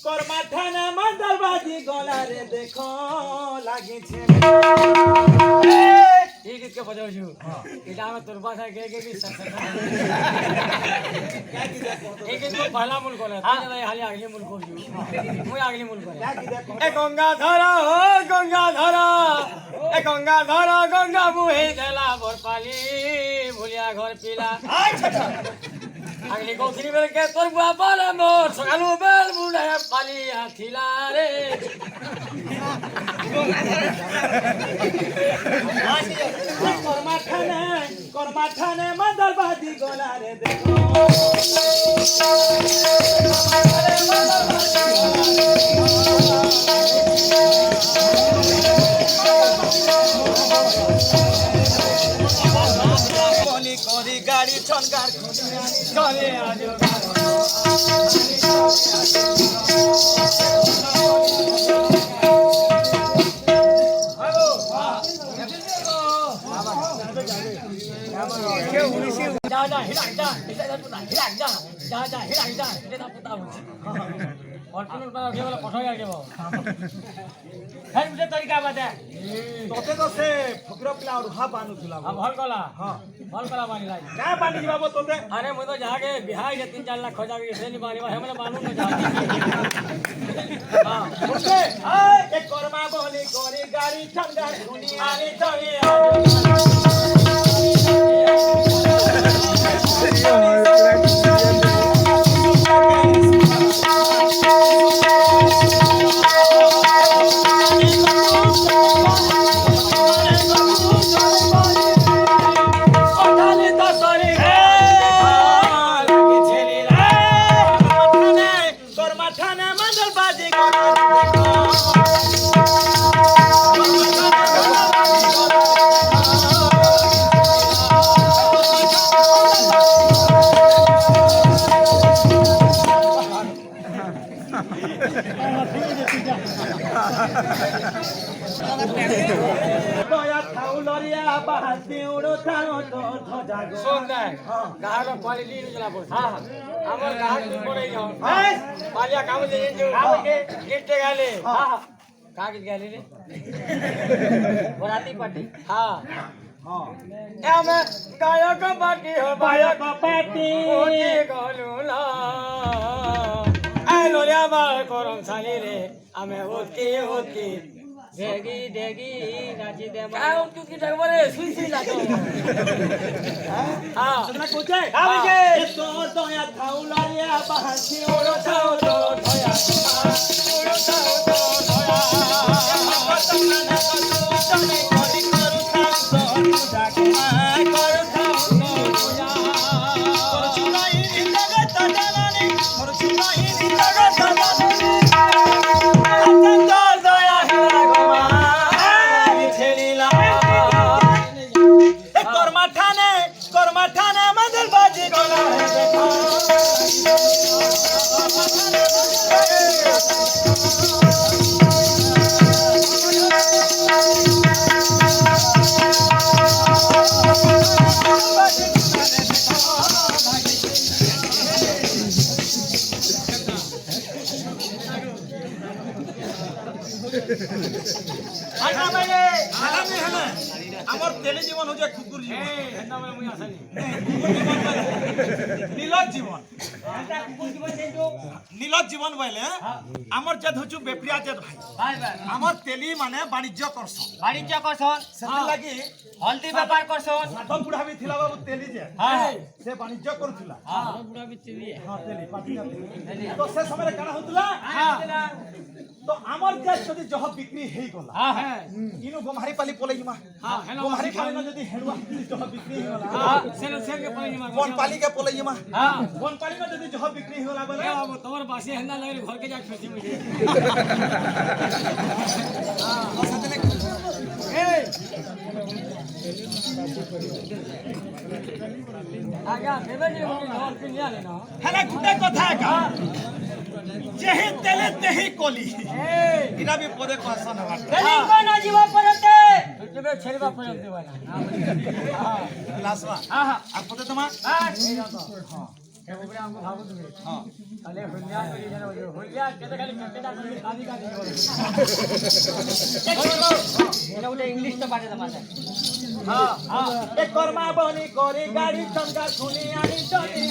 করমাঠানে মাদলবাজি গলারে দেখো লাগিছে ঠিক আছে বজাউছু এটা আমি তোর ভাষা কে কে বিশ্বাস एक तो पहला मूल कोला हां हाली अगले मूल कोजू मुई अगले मूल कोला ए गंगा धारा ए गंगा धारा गंगा मुहे देला बरपाली भुलिया घर पीला अगले कोखरी बेल के तोर बाबा रे मोर सकालू बेल बुढ़े पालिया थिला रे করমাঠানে মাদলবাজি গলারে দেখো বলি করি গাড়ি ছনকার চলে আজ जा जा हिलाक जा हिलाक जा এটা না পতা হচ্ছে অল্পন পা কেবল কঠা গেল হেই বুঝে তরিকা বাদে তোতে তো সে ফকরা পিলা রুহা বানুছিলা ভাল কলা हां ভাল কলা বানি লাই কা বানি যাবো তোতে अरे मैं तो जाके बिहार के 3-4 लाख खर्चा के से नहीं बानी है मैंने मालूम ना जा हां ओके ए कर्मा बोली कोरी गाड़ी छनगार दुनिया रे चले गाहक क्वालिटी नु चला पड़ हां हमर गाहक नु पड़े जाओ पालिया काम दे जो गिफ्ट गाले हां का गिफ्ट गाले रे बराती पार्टी हां हां ए मैं गायक पार्टी हो गायक पार्टी ओके गलुला ए लोरिया बाल करम साली रे हमें ओके देगी नाची दे काय उनको की जगह सुई लागो हां सुना कोचे आवे तो या थाउलारिया बहासी ओरो थाउ तो धया ओरो थाउ तो धया पतंगना ने तने कोली करू थाउ तो जाके करू थाउ तो या करू चुनाई जगत दलाने करू चुनाई जगत दलाने করমাঠানে মাদলবাজি গলারে দেখো আমার তেলে জীবন হচ্ছে কুকুর জীবন নীলজ জীবন নীলজ জীবন বলে আমার যে হচ্ছে বেপরিয়া যে ভাই আমার তেলি মানে বাণিজ্য করছন সেটা লাগি हल्दी व्यापार करछन সাধন বুড়া বি থিলা বাবু তেলি যে সে বাণিজ্য করুছিলা बुढ़ा भी चली তেলি পাটিয়া তেলি তো সে সময় কানা হতুলা তো আমার যে যদি জহ বিক্রি হেই গলা ইনো গমারি পালি পলেইমা গমারি পালি না যদি হেড়ুয়া জহ বিক্রি হেই গলা सेल के पलेइमा কোন পালি के পলেইমা কোন পালি না যদি জহ বিক্রি হেই গলা বলে अब तोर बासी हन्ना लगे घर के जा खुशी मुझे आगा बेबे हो घर पे लिया लेना हेला गुटे कथा का जेहि तेले तेहि कोली इना भी पदे क्वेश्चन हवा तेली को न जीवा परते तुबे छेलबा परते वाला हां लासवा हां आ पदे तमा हां ଏଗୁଡା ଆମକୁ ଭାବୁଥିବେ ତାହେଲେ ହଲ୍ୟା କରି ଜଣ ହଲ୍ୟା କେତେ ଖାଲି କେତେଟା କରି ଖାଲି ଖାଲି ଏଟା ଗୋଟେ ଇଂଲିଶ ତ ବାଜେ ତମାସା हाँ हाँ एक कर्मा बनी करे गाड़ी चंगा खुनी आनी चली